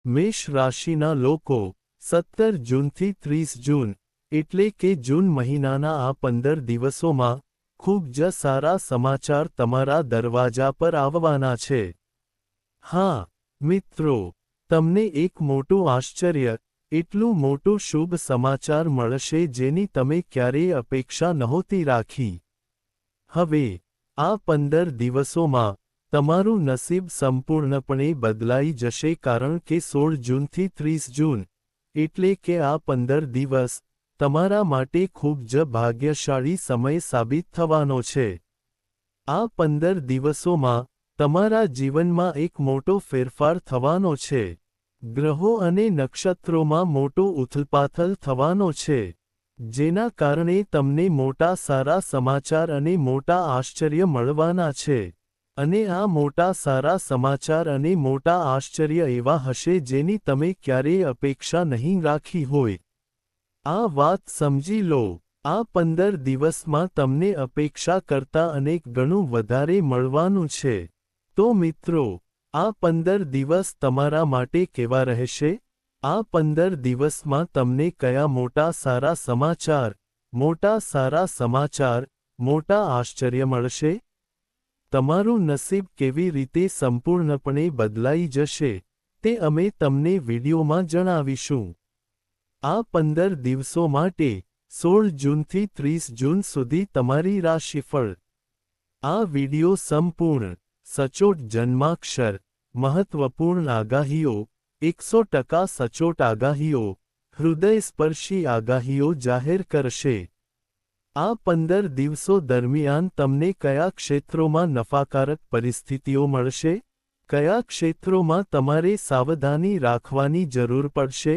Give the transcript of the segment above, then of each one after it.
મેષ રાશિના લોકો 17 જૂનથી 30 જૂન એટલે કે જૂન મહિનાના આ 15 દિવસોમાં ખૂબ જ સારા સમાચાર તમારા દરવાજા પર આવવાના છે. હા મિત્રો, તમને એક મોટું આશ્ચર્ય, એટલું મોટું શુભ સમાચાર મળશે જેની તમે ક્યારેય અપેક્ષા નહોતી રાખી. હવે આ 15 દિવસોમાં તમારું નસીબ સંપૂર્ણપણે બદલાઈ જશે કારણ કે 16 જૂનથી 30 જૂન એટલે કે આ 15 દિવસ તમારા માટે ખૂબ જ ભાગ્યશાળી સમય સાબિત થવાનો છે. આ 15 દિવસોમાં તમારા જીવનમાં એક મોટો ફેરફાર થવાનો છે. ગ્રહો અને નક્ષત્રોમાં મોટો ઉથલપાથલ થવાનો છે, જેના કારણે તમને મોટા સારા સમાચાર અને મોટા આશ્ચર્ય મળવાના છે. અને આ મોટા સારા સમાચાર અને મોટા આશ્ચર્ય એવા હશે જેની તમે ક્યારેય અપેક્ષા નહીં રાખી હોય. આ વાત સમજી લો, આ 15 દિવસમાં તમને અપેક્ષા કરતાં અનેક ગણું વધારે મળવાનું છે. તો મિત્રો, આ 15 દિવસ તમારા માટે કેવા રહેશે? આ 15 દિવસમાં તમને કયા મોટા સારા સમાચાર, મોટા આશ્ચર્ય મળશે? તમારું નસીબ કેવી રીતે સંપૂર્ણપણે બદલાઈ જશે તે અમે તમને વિડીયોમાં જણાવીશું. આ 15 દિવસો માટે 16 જૂનથી 30 જૂન સુધી તમારી રાશિફળ. આ વિડીયો સંપૂર્ણ, સચોટ જન્માક્ષર, મહત્વપૂર્ણ આગાહીઓ, 100% સચોટ આગાહીઓ, હૃદયસ્પર્શી આગાહીઓ જાહેર કરશે. આ 15 દિવસો દરમિયાન તમને કયા ક્ષેત્રોમાં નફાકારક પરિસ્થિતિઓ મળશે? કયા ક્ષેત્રોમાં તમારે સાવધાની રાખવાની જરૂર પડશે?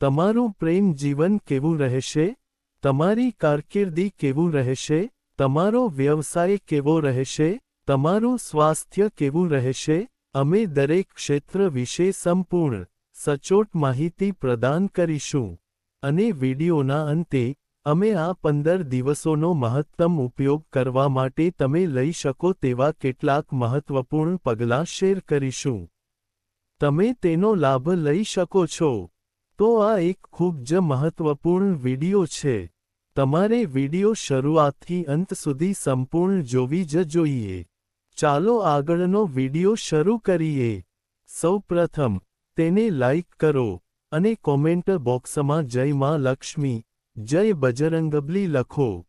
તમારું પ્રેમ જીવન કેવું રહેશે? તમારી કારકિર્દી કેવું રહેશે? તમારો વ્યવસાય કેવો રહેશે? તમારું સ્વાસ્થ્ય કેવું રહેશે? અમે દરેક ક્ષેત્ર વિશે સંપૂર્ણ, સચોટ માહિતી પ્રદાન કરીશું. અને વિડીયોના અંતે અમે આ 15 દિવસોનો મહત્તમ ઉપયોગ કરવા માટે તમે લઈ શકો તેવા કેટલાક મહત્વપૂર્ણ પગલાં શેર કરીશું. તમે તેનો લાભ લઈ શકો છો. તો આ એક ખૂબ જ મહત્વપૂર્ણ વિડીયો છે. તમારે વિડીયો શરૂઆતથી અંત સુધી સંપૂર્ણ જોવી જ જોઈએ. ચાલો આગળનો વિડીયો શરૂ કરીએ. સૌપ્રથમ, તેને લાઇક કરો અને કોમેન્ટ બોક્સમાં જય માં લક્ષ્મી, જય બજરંગબલી લખો.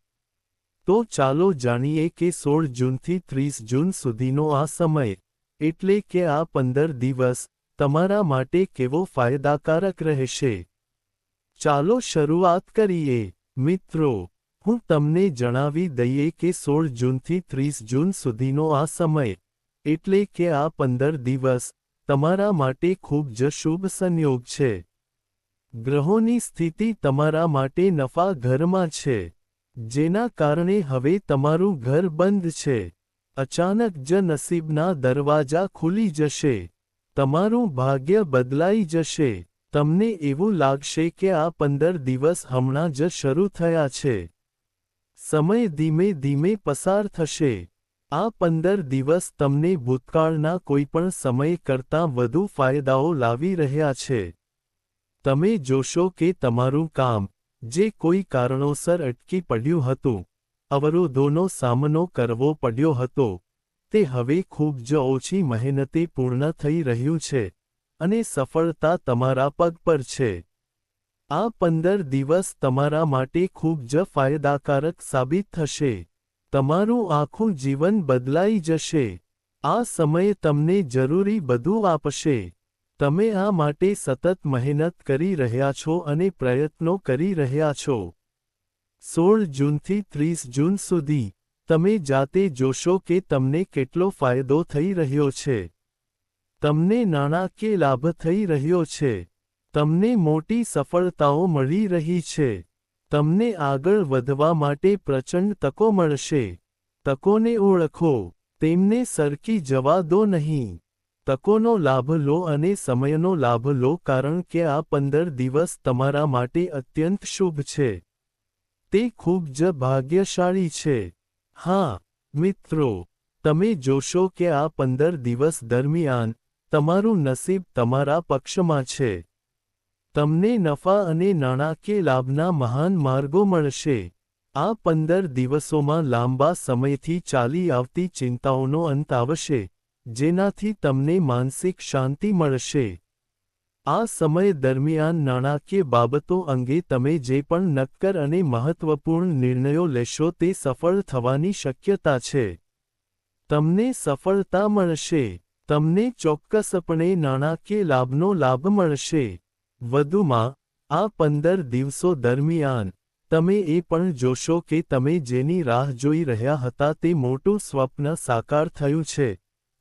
તો ચાલો જાણીએ કે 16 જૂનથી 30 જૂન સુધીનો આ સમય, એટલે કે આ 15 દિવસ, તમારા માટે કેવો ફાયદાકારક રહેશે. ચાલો શરૂઆત કરીએ. મિત્રો, હું તમને જણાવી દઈએ કે 16 જૂનથી 30 જૂન સુધીનો આ સમય, એટલે કે આ 15 દિવસ, તમારા માટે ખૂબ જ શુભ સંયોગ છે. ગ્રહોની સ્થિતિ તમારા માટે નફા ઘરમાં છે, જેના કારણે હવે તમારું ઘર બંધ છે. અચાનક જ નસીબના દરવાજા ખુલી જશે. તમારું ભાગ્ય બદલાઈ જશે. તમને એવું લાગશે કે આ 15 દિવસ હમણાં જ શરૂ થયા છે. સમય ધીમે ધીમે પસાર થશે. આ 15 દિવસ તમને ભૂતકાળના કોઈપણ સમય કરતાં વધુ ફાયદાઓ લાવી રહ્યા છે. તમે જોશો કે તમારું કામ, જે કોઈ કારણોસર અટકી પડ્યું હતું, અવરોધોનો સામનો કરવો પડ્યો હતો, તે હવે ખૂબ જ ઓછી મહેનતે પૂર્ણ થઈ રહ્યું છે, અને સફળતા તમારા પગ પર છે. આ 15 દિવસ તમારા માટે ખૂબ જ ફાયદાકારક સાબિત થશે. તમારું આખું જીવન બદલાઈ જશે. આ સમય તમને જરૂરી બધું આપશે. તમે આ માટે સતત મહેનત કરી રહ્યા છો અને પ્રયત્નો કરી રહ્યા છો. 16 જૂનથી 30 જૂન સુધી, તમે જાતે જોશો કે તમને કેટલો ફાયદો થઈ રહ્યો છે. તમને નાણાકીય લાભ થઈ રહ્યો છે. તમને મોટી સફળતાઓ મળી રહી છે. તમને આગળ વધવા માટે પ્રચંડ તકો મળશે. તકોને ઓળખો, તેમને સરકી જવા દો નહીં. તકોનો લાભ લો અને સમયનો લાભ લો કારણ કે આ 15 દિવસ તમારા માટે અત્યંત શુભ છે. તે ખૂબ જ ભાગ્યશાળી છે. હા મિત્રો, તમે જોશો કે આ 15 દિવસ દરમિયાન તમારું નસીબ તમારા પક્ષમાં છે. તમને નફા અને નાણાકીય લાભના મહાન માર્ગો મળશે. આ 15 દિવસોમાં લાંબા સમયથી ચાલી આવતી ચિંતાઓનો અંત આવશે, જેનાથી તમને માનસિક શાંતિ મળશે. આ સમય દરમિયાન નાણાકીય બાબતો અંગે તમે જે પણ નક્કર અને મહત્વપૂર્ણ નિર્ણયો લેશો તે સફળ થવાની શક્યતા છે. તમને સફળતા મળશે. તમને ચોક્કસપણે નાણાકીય લાભનો લાભ મળશે. વધુમાં, આ 15 દિવસો દરમિયાન, તમે એ પણ જોશો કે તમે જેની રાહ જોઈ રહ્યા હતા તે મોટું સ્વપ્ન સાકાર થયું છે,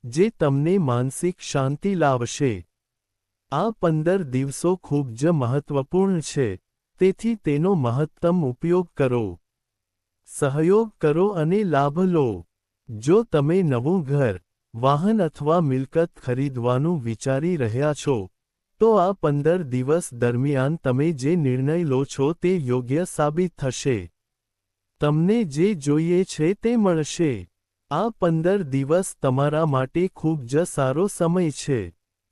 જે તમને માનસિક શાંતિ લાવશે. આ 15 દિવસો ખૂબ જ મહત્વપૂર્ણ છે, તેથી તેનો મહત્તમ ઉપયોગ કરો. સહયોગ કરો અને લાભ લો. જો તમે નવું ઘર, વાહન અથવા મિલકત ખરીદવાનું વિચારી રહ્યા છો, તો આ 15 દિવસ દરમિયાન તમે જે નિર્ણય લો છો તે યોગ્ય સાબિત થશે. તમને જે જોઈએ છે તે મળશે. આ 15 દિવસ તમારા માટે ખૂબ જ સારો સમય છે.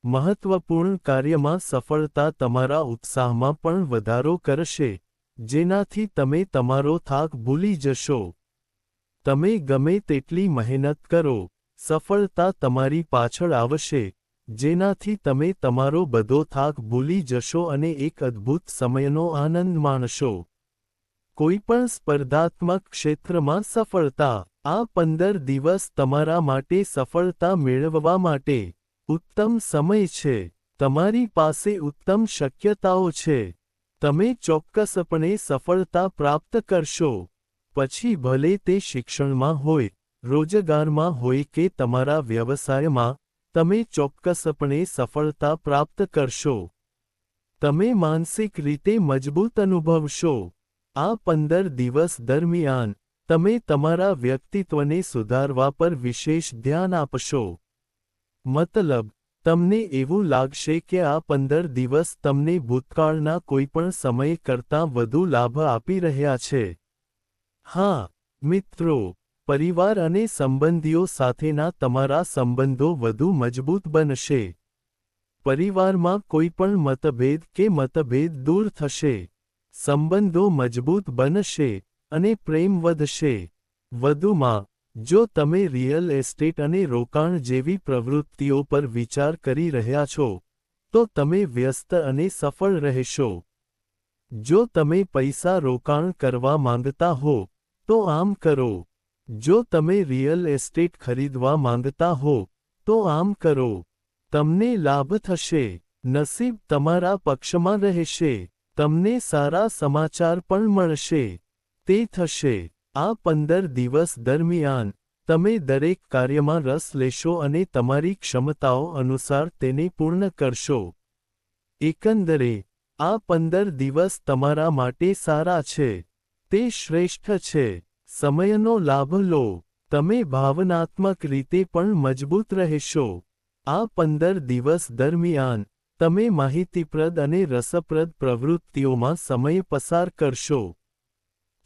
મહત્વપૂર્ણ કાર્યમાં સફળતા તમારા ઉત્સાહમાં પણ વધારો કરશે, જેનાથી તમે તમારો થાક ભૂલી જશો. તમે ગમે તેટલી મહેનત કરો, સફળતા તમારી પાછળ આવશે, જેનાથી તમે તમારો બધો થાક ભૂલી જશો અને એક અદ્ભુત સમયનો આનંદ માણશો. કોઈપણ સ્પર્ધાત્મક ક્ષેત્રમાં સફળતા. આ 15 દિવસ તમારા માટે સફળતા મેળવવા માટે ઉત્તમ સમય છે. તમારી પાસે ઉત્તમ શક્યતાઓ છે. તમે ચોક્કસપણે સફળતા પ્રાપ્ત કરશો. પછી ભલે તે શિક્ષણમાં હોય, રોજગારમાં હોય કે તમારા વ્યવસાયમાં, તમે ચોક્કસપણે સફળતા પ્રાપ્ત કરશો. તમે માનસિક રીતે મજબૂત અનુભવશો. આ 15 દિવસ દરમિયાન, તમે તમારા વ્યક્તિત્વને સુધારવા પર વિશેષ ધ્યાન આપશો. મતલબ, તમને એવું લાગશે કે આ 15 દિવસ તમને ભૂતકાળના કોઈપણ સમય કરતાં વધુ લાભ આપી રહ્યા છે. હા, મિત્રો, પરિવાર અને સંબંધીઓ સાથેના તમારા સંબંધો વધુ મજબૂત બનશે. પરિવારમાં કોઈપણ મતભેદ કે મતભેદ દૂર થશે. સંબંધો મજબૂત બનશે, અને પ્રેમ વધશે. વધુમાં, જો તમે રિયલ એસ્ટેટ અને રોકાણ જેવી પ્રવૃત્તિઓ પર વિચાર કરી રહ્યા છો, તો તમે વ્યસ્ત અને સફળ રહેશો. જો તમે પૈસા રોકાણ કરવા માંગતા હો, તો આમ કરો. જો તમે રિયલ એસ્ટેટ ખરીદવા માંગતા હો, તો આમ કરો. તમને લાભ થશે. નસીબ તમારા પક્ષમાં રહેશે. તમને સારા સમાચાર પણ મળશે. તે થશે. આ 15 દિવસ દરમિયાન, તમે દરેક કાર્યમાં રસ લેશો અને તમારી ક્ષમતાઓ અનુસાર તેને પૂર્ણ કરશો. એકંદરે, આ 15 દિવસ તમારા માટે સારા છે. તે શ્રેષ્ઠ છે. સમયનો લાભ લો. તમે ભાવનાત્મક રીતે પણ મજબૂત રહેશો. આ 15 દિવસ દરમિયાન, તમે માહિતીપ્રદ અને રસપ્રદ પ્રવૃત્તિઓમાં સમય પસાર કરશો.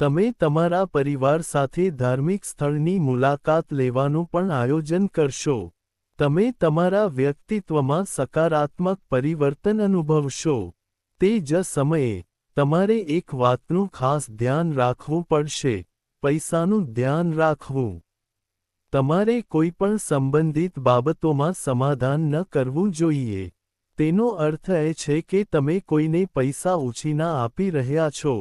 તમે તમારા પરિવાર સાથે ધાર્મિક સ્થળની મુલાકાત લેવાનું પણ આયોજન કરશો. તમે તમારા વ્યક્તિત્વમાં સકારાત્મક પરિવર્તન અનુભવશો. તે જ સમયે, તમારે એક વાતનું ખાસ ધ્યાન રાખવું પડશે: પૈસાનું ધ્યાન રાખવું. તમારે કોઈપણ સંબંધિત બાબતોમાં સમાધાન ન કરવું જોઈએ. તેનો અર્થ એ છે કે તમે કોઈને પૈસા ઉછીના આપી રહ્યા છો.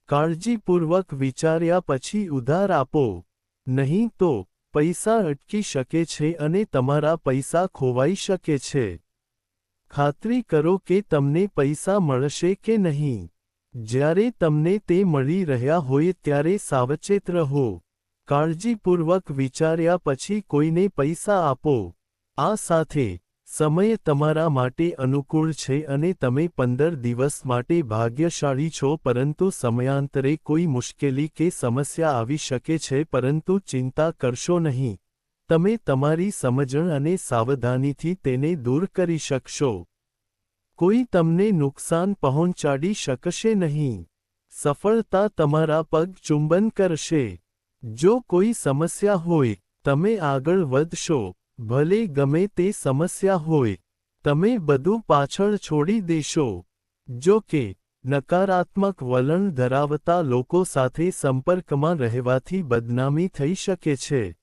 કાળજીપૂર્વક વિચાર્યા પછી ઉધાર આપો. નહીં તો, પૈસા અટકી શકે છે અને તમારા પૈસા ખોવાઈ શકે છે. ખાતરી કરો કે તમને પૈસા મળશે કે નહીં. જ્યારે તમને તે મળી રહ્યા હોય ત્યારે સાવચેત રહો. કાળજીપૂર્વક વિચાર્યા પછી કોઈને પૈસા આપો. આ સાથે, સમય તમારા માટે અનુકૂળ છે અને તમે 15 દિવસ માટે ભાગ્યશાળી છો, પરંતુ સમયાંતરે કોઈ મુશ્કેલી કે સમસ્યા આવી શકે છે. પરંતુ ચિંતા કરશો નહીં. તમે તમારી સમજણ અને સાવધાનીથી તેને દૂર કરી શકશો. કોઈ તમને નુકસાન પહોંચાડી શકશે નહીં. સફળતા તમારા પગ ચુંબન કરશે. જો કોઈ સમસ્યા હોય, તમે આગળ વધશો, ભલે ગમે તે સમસ્યા હોય, તમે બધું પાછળ છોડી દેશો. જો કે, નકારાત્મક વલણ ધરાવતા લોકો સાથે સંપર્કમાં રહેવાથી બદનામી થઈ શકે છે.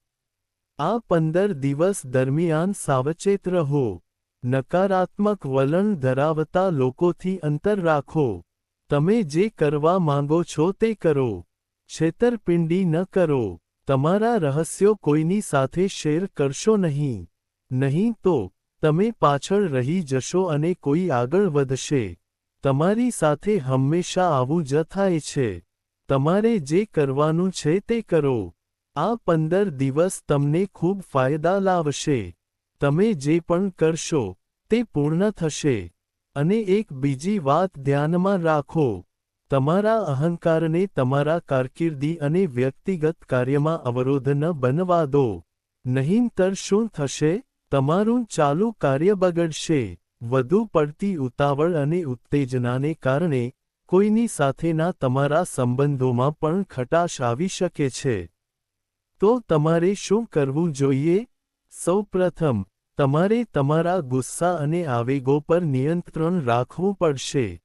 આ 15 દિવસ દરમિયાન સાવચેત રહો. નકારાત્મક વલણ ધરાવતા લોકોથી અંતર રાખો. તમે જે કરવા માંગો છો તે કરો. છેતરપિંડી ન કરો. તમારા રહસ્યો કોઈની સાથે શેર કરશો નહીં. નહીં તો, તમે પાછળ રહી જશો અને કોઈ આગળ વધશે. તમારી સાથે હંમેશા આવું જ થાય છે. તમારે જે કરવાનું છે તે કરો. આ 15 દિવસ તમને ખૂબ ફાયદા લાવશે. તમે જે પણ કરશો, તે પૂર્ણ થશે. અને એક બીજી વાત ધ્યાનમાં રાખો. તમારા અહંકારને તમારા કારકિર્દી અને વ્યક્તિગત કાર્યમાં અવરોધ ન બનવા દો. નહીંતર શું થશે? તમારું ચાલુ કાર્ય બગડશે. વધુ પડતી ઉતાવળ અને ઉત્તેજનાને કારણે કોઈની સાથેના તમારા સંબંધોમાં પણ ખટાશ આવી શકે છે. તો તમારે શું કરવું જોઈએ? સૌપ્રથમ, તમારે તમારા ગુસ્સા અને આવેગો પર નિયંત્રણ રાખવું પડશે.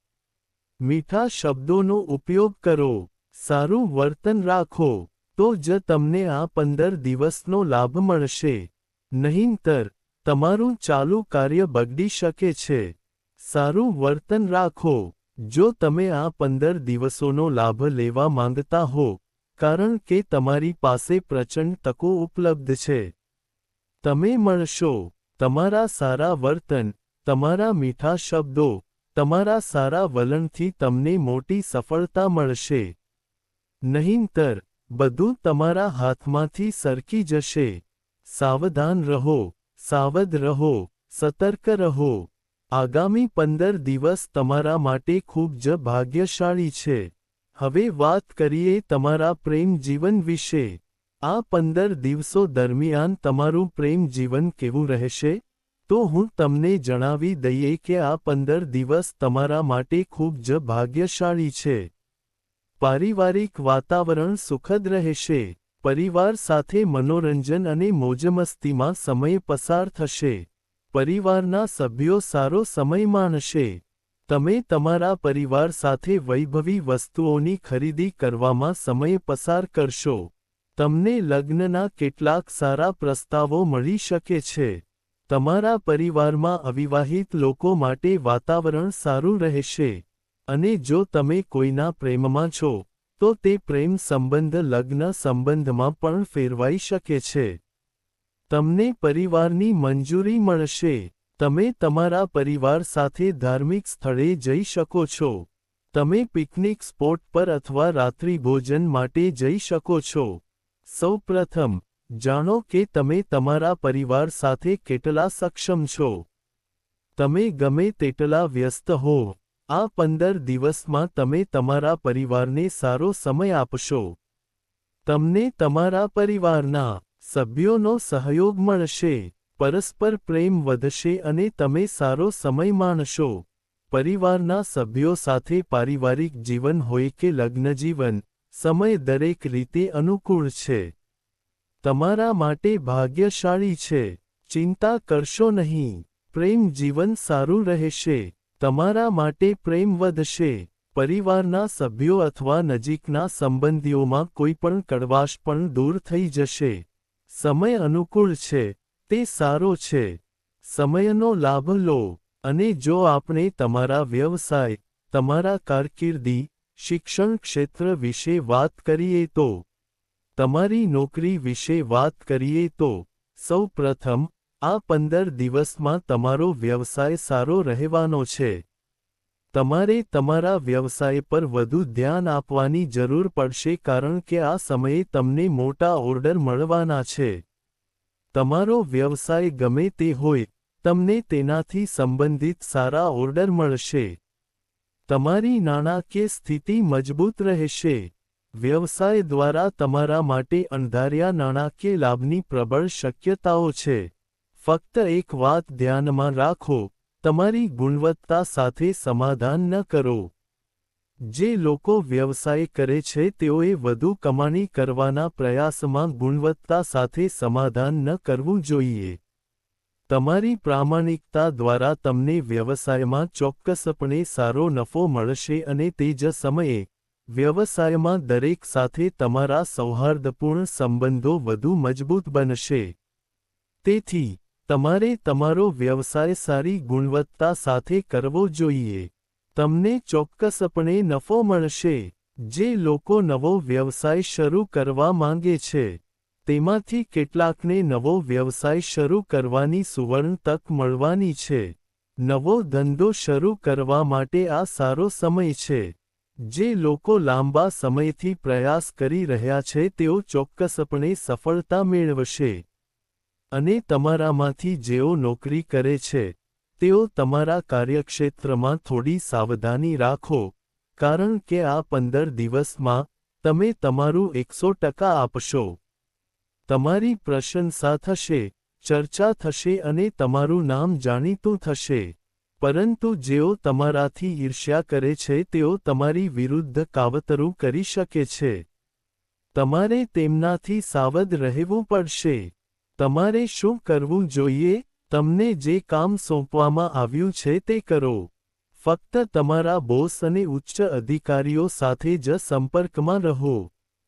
મીઠા શબ્દોનો ઉપયોગ કરો. સારું વર્તન રાખો. તો જ તમને આ 15 દિવસનો લાભ મળશે. નહીંતર, તમારું ચાલુ કાર્ય બગડી શકે છે. સારું વર્તન રાખો. જો તમે આ 15 દિવસોનો લાભ લેવા માંગતા હો, કારણ કે તમારી પાસે પ્રચંડ તકો ઉપલબ્ધ છે. તમે મળશો. તમારા સારા વર્તન, તમારા મીઠા શબ્દો, તમારા સારા વલણથી તમને મોટી સફળતા મળશે. નહીંતર, બધું તમારા હાથમાંથી સરકી જશે. સાવધાન રહો. સાવધ રહો. સતર્ક રહો. આગામી 15 દિવસ તમારા માટે ખૂબ જ ભાગ્યશાળી છે. હવે વાત કરીએ તમારા પ્રેમ જીવન વિશે. આ 15 દિવસો દરમિયાન તમારું પ્રેમ જીવન કેવું રહેશે? તો હું તમને જણાવી દઈએ કે આ 15 દિવસ તમારા માટે ખૂબ જ ભાગ્યશાળી છે. પારિવારિક વાતાવરણ સુખદ રહેશે. પરિવાર સાથે મનોરંજન અને મોજમસ્તીમાં સમય પસાર થશે. પરિવારના સભ્યો સારો સમય માણશે. તમે તમારા પરિવાર સાથે વૈભવી વસ્તુઓની ખરીદી કરવામાં સમય પસાર કરશો. તમને લગ્નના કેટલાક સારા પ્રસ્તાવો મળી શકે છે. તમારા પરિવારમાં અવિવાહિત લોકો માટે વાતાવરણ સારું રહેશે. અને જો તમે કોઈના પ્રેમમાં છો, તો તે પ્રેમ સંબંધ લગ્ન સંબંધમાં પણ ફેરવાઈ શકે છે. તમને પરિવારની મંજૂરી મળશે. તમે તમારા પરિવાર સાથે ધાર્મિક સ્થળે જઈ શકો છો. તમે પિકનિક સ્પોટ પર અથવા રાત્રિભોજન માટે જઈ શકો છો. સૌપ્રથમ, જાણો કે તમે તમારા પરિવાર સાથે કેટલા સક્ષમ છો. તમે ગમે તેટલા વ્યસ્ત હો, આ 15 દિવસમાં તમે તમારા પરિવારને સારો સમય આપશો. તમને તમારા પરિવારના સભ્યોનો સહયોગ મળશે. પરસ્પર પ્રેમ વધશે અને તમે સારો સમય માણશો. પરિવારના સભ્યો સાથે પારિવારિક જીવન હોય કે લગ્નજીવન, સમય દરેક રીતે અનુકૂળ છે. તમારા માટે ભાગ્યશાળી છે. ચિંતા કરશો નહીં. પ્રેમ જીવન સારું રહેશે. તમારા માટે પ્રેમ વધશે. પરિવારના સભ્યો અથવા નજીકના સંબંધીઓમાં કોઈ પણ કડવાશ પણ દૂર થઈ જશે. સમય અનુકૂળ છે, તે સારો છે. સમયનો લાભ લો. અને જો આપણે તમારા વ્યવસાય, તમારા કારકિર્દી, શિક્ષણ ક્ષેત્ર વિશે વાત કરીએ તો, તમારી નોકરી વિશે વાત કરીએ તો, સૌ પ્રથમ, આ 15 દિવસમાં તમારો વ્યવસાય સારો રહેવાનો છે. તમારે તમારા વ્યવસાય પર વધુ ધ્યાન આપવાની જરૂર પડશે કારણ કે આ સમયે તમને મોટા ઓર્ડર મળવાના છે. તમારો વ્યવસાય ગમે તે હોય, તમને તેનાથી સંબંધિત સારા ઓર્ડર મળશે. તમારી નાણાકીય સ્થિતિ મજબૂત રહેશે. વ્યવસાય દ્વારા તમારા માટે અણધાર્યા નાણાકીય લાભની પ્રબળ શક્યતાઓ છે. ફક્ત એક વાત ધ્યાનમાં રાખો, તમારી ગુણવત્તા સાથે સમાધાન ન કરો. જે લોકો વ્યવસાય કરે છે તેઓએ વધુ કમાણી કરવાના પ્રયાસમાં ગુણવત્તા સાથે સમાધાન ન કરવું જોઈએ. તમારી પ્રામાણિકતા દ્વારા તમને વ્યવસાયમાં ચોક્કસપણે સારો નફો મળશે અને તે જ સમયે વ્યવસાયમાં દરેક સાથે તમારા સૌહાર્દપૂર્ણ સંબંધો વધુ મજબૂત બનશે. તેથી, તમારે તમારો વ્યવસાય સારી ગુણવત્તા સાથે કરવો જોઈએ. તમને ચોક્કસપણે નફો મળશે. જે લોકો નવો વ્યવસાય શરૂ કરવા માંગે છે, તેમાંથી કેટલાકને નવો વ્યવસાય શરૂ કરવાની સુવર્ણ તક મળવાની છે. નવો ધંધો શરૂ કરવા માટે આ સારો સમય છે. જે લોકો લાંબા સમયથી પ્રયાસ કરી રહ્યા છે તેઓ ચોક્કસપણે સફળતા મેળવશે. અને તમારામાંથી જેઓ નોકરી કરે છે, તેઓ તમારા કાર્યક્ષેત્રમાં થોડી સાવધાની રાખો, કારણ કે આ 15 દિવસમાં તમે તમારું 100% આપશો. તમારી પ્રશંસા થશે, ચર્ચા થશે અને તમારું નામ જાણીતું થશે. પરંતુ જેઓ તમારાથી ઈર્ષ્યા કરે છે તેઓ તમારી વિરુદ્ધ કાવતરું કરી શકે છે. તમારે તેમનાથી સાવધ રહેવું પડશે. તમારે શું કરવું જોઈએ? તમને જે કામ સોંપવામાં આવ્યું છે તે કરો. ફક્ત તમારા બોસ અને ઉચ્ચ અધિકારીઓ સાથે જ સંપર્કમાં રહો.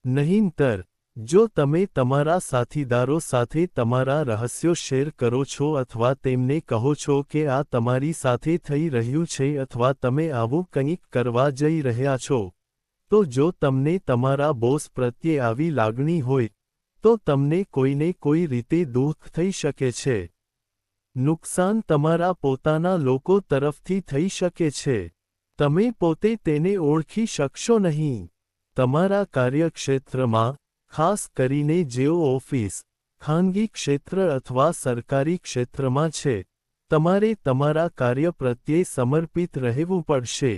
નહીંતર, જો તમે તમારા સાથીદારો સાથે તમારા રહસ્યો શેર કરો છો અથવા તેમને કહો છો કે આ તમારી સાથે થઈ રહ્યું છે અથવા તમે આવું કંઈક કરવા જઈ રહ્યા છો, તો જો તમને તમારા બોસ પ્રત્યે આવી લાગણી હોય, તો તમને કોઈને કોઈ રીતે દુઃખ થઈ શકે છે. નુકસાન તમારા પોતાના લોકો તરફથી થઈ શકે છે. તમે પોતે તેને ઓળખી શકશો નહીં. તમારા કાર્યક્ષેત્રમાં, ખાસ કરીને જેઓ ઓફિસ, ખાનગી ક્ષેત્ર અથવા સરકારી ક્ષેત્રમાં છે, તમારે તમારા કાર્ય પ્રત્યે સમર્પિત રહેવું પડશે.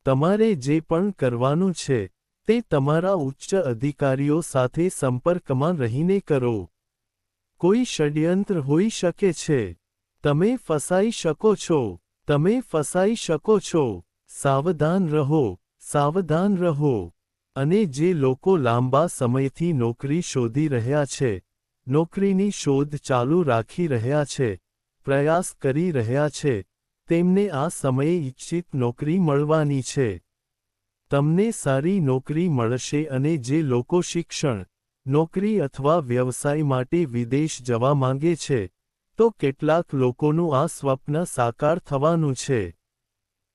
તમારે જે પણ કરવાનું છે, તે તમારા ઉચ્ચ અધિકારીઓ સાથે સંપર્કમાં રહીને કરો. કોઈ ષડયંત્ર હોઈ શકે છે. તમે ફસાઈ શકો છો. તમે ફસાઈ શકો છો. સાવધાન રહો, સાવધાન રહો. અને જે લોકો લાંબા સમયથી નોકરી શોધી રહ્યા છે, નોકરીની શોધ ચાલુ રાખી રહ્યા છે, પ્રયાસ કરી રહ્યા છે, તેમને આ સમયે ઇચ્છિત નોકરી મળવાની છે. તમને સારી નોકરી મળશે અને જે લોકો શિક્ષણ, નોકરી અથવા વ્યવસાય માટે વિદેશ જવા માંગે છે, તો કેટલાક લોકોનું આ સ્વપ્ન સાકાર થવાનું છે.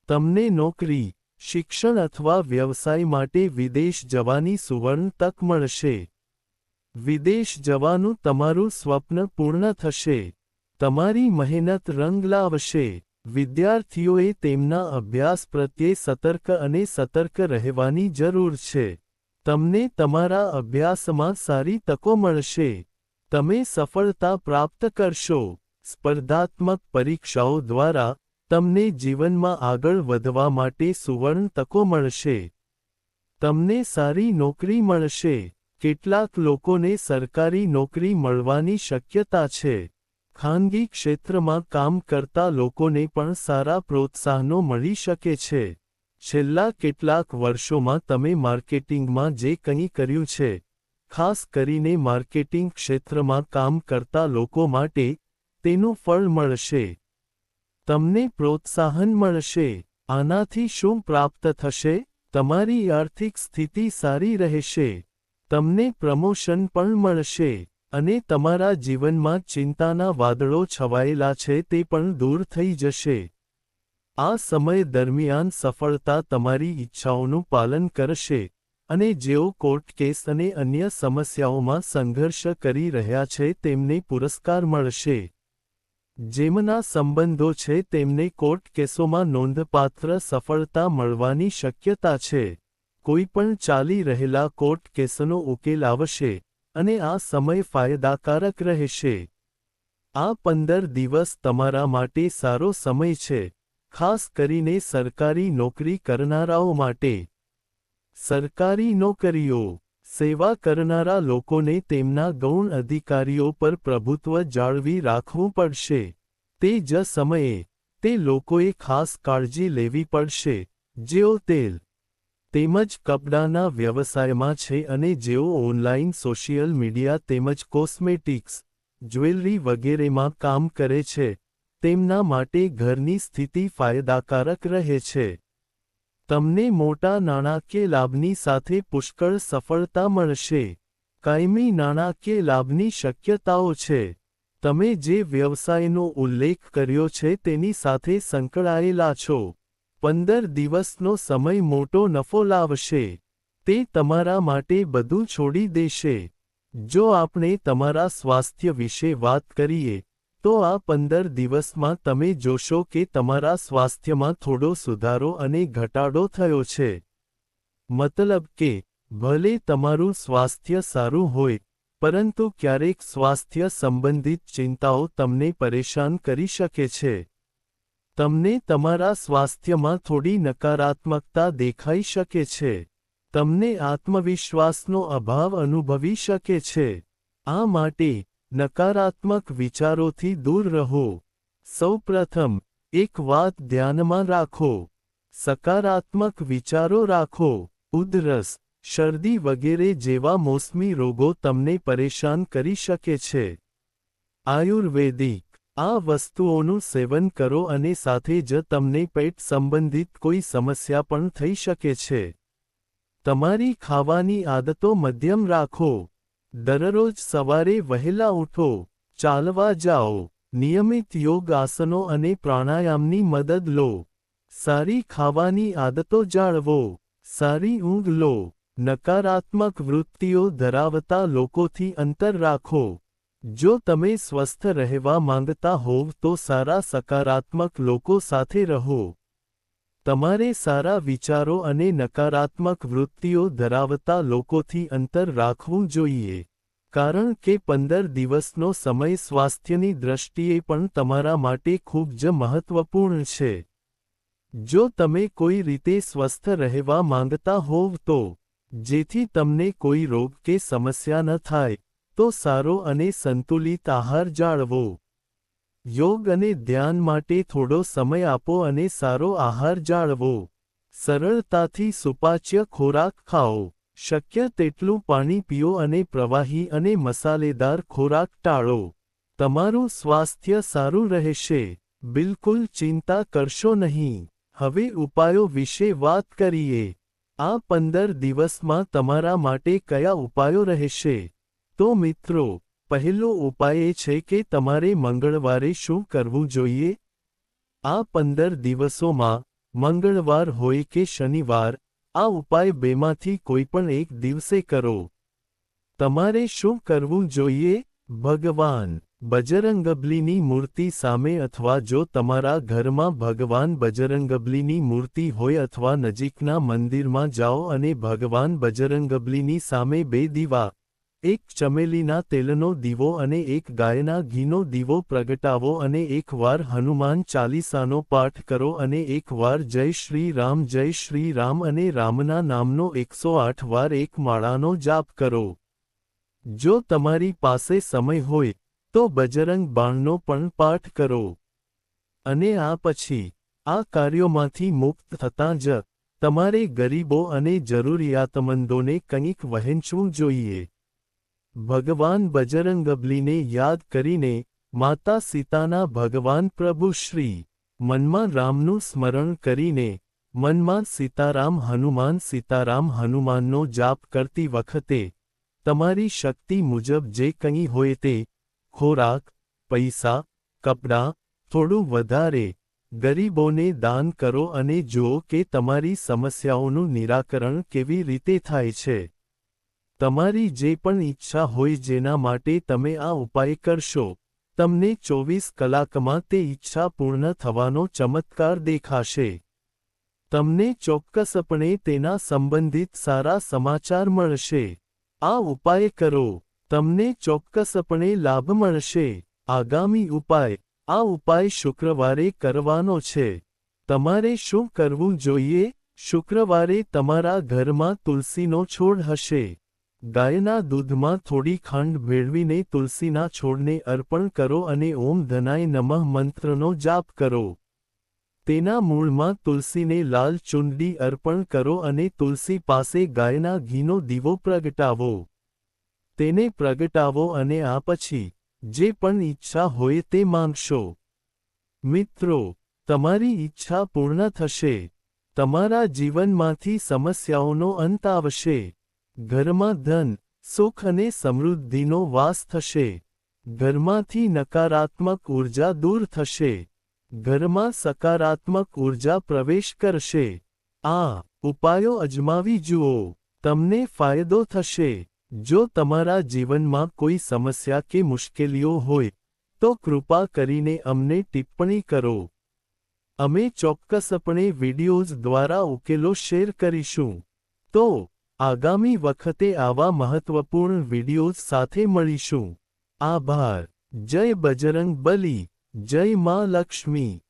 તમને નોકરી, શિક્ષણ અથવા વ્યવસાય માટે વિદેશ જવાની સુવર્ણ તક મળશે. વિદેશ જવાનું તમારું સ્વપ્ન પૂર્ણ થશે. તમારી મહેનત રંગ લાવશે. વિદ્યાર્થીઓએ તેમના અભ્યાસ પ્રત્યે સતર્ક અને સતર્ક રહેવાની જરૂર છે. તમને તમારા અભ્યાસમાં સારી તકો મળશે. તમે સફળતા પ્રાપ્ત કરશો. સ્પર્ધાત્મક પરીક્ષાઓ દ્વારા તમને જીવનમાં આગળ વધવા માટે સુવર્ણ તકો મળશે. તમને સારી નોકરી મળશે. કેટલાક લોકોને સરકારી નોકરી મળવાની શક્યતા છે. ખાનગી ક્ષેત્રમાં કામ કરતા લોકોને પણ સારા પ્રોત્સાહનો મળી શકે છે. છેલ્લા કેટલાક વર્ષોમાં તમે માર્કેટિંગમાં જે કંઈ કર્યું છે, ખાસ કરીને માર્કેટિંગ ક્ષેત્રમાં કામ કરતા લોકો માટે, તેનું ફળ મળશે. તમને પ્રોત્સાહન મળશે. આનાથી શું પ્રાપ્ત થશે? તમારી આર્થિક સ્થિતિ સારી રહેશે. તમને પ્રમોશન પણ મળશે. અને તમારા જીવનમાં ચિંતાના વાદળો છવાયેલા છે તે પણ દૂર થઈ જશે. આ સમય દરમિયાન સફળતા તમારી ઈચ્છાઓનું પાલન કરશે, અને જેઓ કોર્ટ કેસ અને અન્ય સમસ્યાઓમાં સંઘર્ષ કરી રહ્યા છે તેમને પુરસ્કાર મળશે. જેમના સંબંધો છે તેમને કોર્ટ કેસોમાં નોંધપાત્ર સફળતા મળવાની શક્યતા છે. કોઈપણ ચાલી રહેલા કોર્ટ કેસનો ઉકેલ આવશે, અને આ સમય ફાયદાકારક રહેશે. આ 15 દિવસ તમારા માટે સારો સમય છે, ખાસ કરીને સરકારી નોકરી કરનારાઓ માટે. સરકારી નોકરીઓ, સેવા કરનારા લોકોને તેમના ગૌણ અધિકારીઓ પર પ્રભુત્વ જાળવી રાખવું પડશે. તે જ સમયે, તે લોકોએ ખાસ કાળજી લેવી પડશે, જેઓ તેલ તેમજ કપડાના વ્યવસાયમાં છે અને જેઓ ઓનલાઈન સોશિયલ મીડિયા તેમજ કોસ્મેટિક્સ, જ્વેલરી વગેરેમાં કામ કરે છે, તેમના માટે ઘરની સ્થિતિ ફાયદાકારક રહે છે. તમને મોટા નાણાકીય લાભની સાથે પુષ્કળ સફળતા મળશે. કાયમી નાણાકીય લાભની શક્યતાઓ છે. તમે જે વ્યવસાયનો ઉલ્લેખ કર્યો છે તેની સાથે સંકળાયેલા છો. 15 દિવસનો સમય મોટો નફો લાવશે. તે તમારા માટે બધું છોડી દેશે. જો આપણે તમારા સ્વાસ્થ્ય વિશે વાત કરીએ, તો આ 15 દિવસમાં તમે જોશો કે તમારા સ્વાસ્થ્યમાં થોડો સુધારો અને ઘટાડો થયો છે. મતલબ કે, ભલે તમારું સ્વાસ્થ્ય સારું હોય, પરંતુ ક્યારેક સ્વાસ્થ્ય સંબંધિત ચિંતાઓ તમને પરેશાન કરી શકે છે. તમને તમારા સ્વાસ્થ્યમાં થોડી નકારાત્મકતા દેખાઈ શકે છે. તમને આત્મવિશ્વાસનો અભાવ અનુભવી શકે છે. આ માટે, નકારાત્મક વિચારોથી દૂર રહો. સૌપ્રથમ, એક વાત ધ્યાનમાં રાખો. સકારાત્મક વિચારો રાખો. ઉધરસ, શરદી વગેરે જેવા મોસમી રોગો તમને પરેશાન કરી શકે છે. આયુર્વેદિક, આ વસ્તુઓનું સેવન કરો અને સાથે જ તમને પેટ સંબંધિત કોઈ સમસ્યા પણ થઈ શકે છે. તમારી ખાવાની આદતો મધ્યમ રાખો. દરરોજ સવારે વહેલા ઉઠો, ચાલવા જાઓ, નિયમિત યોગ આસનો અને પ્રાણાયામની મદદ લો. સારી ખાવાની આદતો જાળવો. સારી ઊંઘ લો. નકારાત્મક વૃત્તિઓ ધરાવતા લોકોથી અંતર રાખો. જો તમે સ્વસ્થ રહેવા માંગતા હોવ તો સારા સકારાત્મક લોકો સાથે રહો. તમારે સારા વિચારો અને નકારાત્મક વૃત્તિઓ ધરાવતા લોકોથી અંતર રાખવું જોઈએ, કારણ કે 15 દિવસનો સમય સ્વાસ્થ્યની દ્રષ્ટિએ પણ તમારા માટે ખૂબ જ મહત્વપૂર્ણ છે. જો તમે કોઈ રીતે સ્વસ્થ રહેવા માંગતા હોવ તો, જેથી તમને કોઈ રોગ કે સમસ્યા ન થાય, તો સારો અને સંતુલિત આહાર જાળવો. યોગ અને ધ્યાન માટે થોડો સમય આપો અને સારો આહાર જાળવો. સરળતાથી સુપાચ્ય ખોરાક ખાઓ. શક્ય તેટલું પાણી પીઓ અને પ્રવાહી અને મસાલેદાર ખોરાક ટાળો. તમારું સ્વાસ્થ્ય સારું રહેશે. બિલકુલ ચિંતા કરશો નહીં. હવે ઉપાયો વિશે વાત કરીએ. આ 15 દિવસમાં તમારા માટે કયા ઉપાયો રહેશે? તો મિત્રો, પહેલો ઉપાય એ છે કે તમારે મંગળવારે શું કરવું જોઈએ? આ 15 દિવસોમાં, મંગળવાર હોય કે શનિવાર, આ ઉપાય બેમાંથી કોઈ પણ એક દિવસે કરો. તમારે શું કરવું જોઈએ? ભગવાન બજરંગબલીની મૂર્તિ સામે અથવા જો તમારા ઘરમાં ભગવાન બજરંગબલીની મૂર્તિ હોય અથવા નજીકના મંદિરમાં જાઓ અને ભગવાન બજરંગબલીની સામે 2 દીવા, એક ચમેલીના તેલનો દીવો અને એક ગાયના ઘીનો દીવો પ્રગટાવો અને એકવાર હનુમાન ચાલીસાનો પાઠ કરો અને એકવાર જય શ્રી રામ અને રામના નામનો 108 વાર એક માળાનો જાપ કરો. જો તમારી પાસે સમય હોય, તો બજરંગ બાણનો પણ પાઠ કરો. અને આ પછી, આ કાર્યોમાંથી મુક્ત થતાં જ, તમારે ગરીબો અને જરૂરિયાતમંદોને કંઈક વહેંચવું જોઈએ. ભગવાન બજરંગબલીને યાદ કરીને, માતા સીતાના ભગવાન પ્રભુ શ્રી, મનમાં રામનું સ્મરણ કરીને, મનમાં સીતારામ હનુમાનનો જાપ કરતી વખતે, તમારી શક્તિ મુજબ જે કંઈ હોય તે, ખોરાક, પૈસા, કપડાં, થોડું વધારે, ગરીબોને દાન કરો અને જુઓ કે તમારી સમસ્યાઓનું નિરાકરણ કેવી રીતે થાય છે. તમારી જે પણ ઈચ્છા હોય જેના માટે તમે આ ઉપાય કરશો, તમને 24 કલાકમાં તે ઈચ્છા પૂર્ણ થવાનો ચમત્કાર દેખાશે. તમને ચોક્કસપણે તેના સંબંધિત સારા સમાચાર મળશે. આ ઉપાય કરો. તમને ચોક્કસપણે લાભ મળશે. આગામી ઉપાય. આ ઉપાય શુક્રવારે કરવાનો છે. તમારે શું કરવું જોઈએ? શુક્રવારે તમારા ઘરમાં તુલસીનો છોડ હશે. ગાયના દૂધમાં થોડી ખાંડ ભેળવીને તુલસીના છોડને અર્પણ કરો અને ઓમ ધનાય નમઃ મંત્રનો જાપ કરો. તેના મૂળમાં તુલસીને લાલ ચૂંદડી અર્પણ કરો અને તુલસી પાસે ગાયના ઘીનો દીવો પ્રગટાવો. તેને પ્રગટાવો અને આ પછી, જે પણ ઈચ્છા હોય તે માંગશો. મિત્રો, તમારી ઈચ્છા પૂર્ણ થશે. તમારા જીવનમાંથી સમસ્યાઓનો અંત આવશે. ઘરમાં ધન, સુખ અને સમૃદ્ધિનો વાસ થશે. ઘરમાંથી નકારાત્મક ઊર્જા દૂર થશે. ઘરમાં સકારાત્મક ઊર્જા પ્રવેશ કરશે. આ ઉપાયો અજમાવી જુઓ. તમને ફાયદો થશે. જો તમારા જીવનમાં કોઈ સમસ્યા કે મુશ્કેલીઓ હોય, તો કૃપા કરીને અમને ટિપ્પણી કરો. અમે ચોક્કસપણે વિડિયોઝ દ્વારા ઉકેલો શેર કરીશું. તો, આગામી વખતે આવા મહત્વપૂર્ણ વિડિયોઝ સાથે મળીશું. આભાર. જય બજરંગ બલી. જય માં લક્ષ્મી.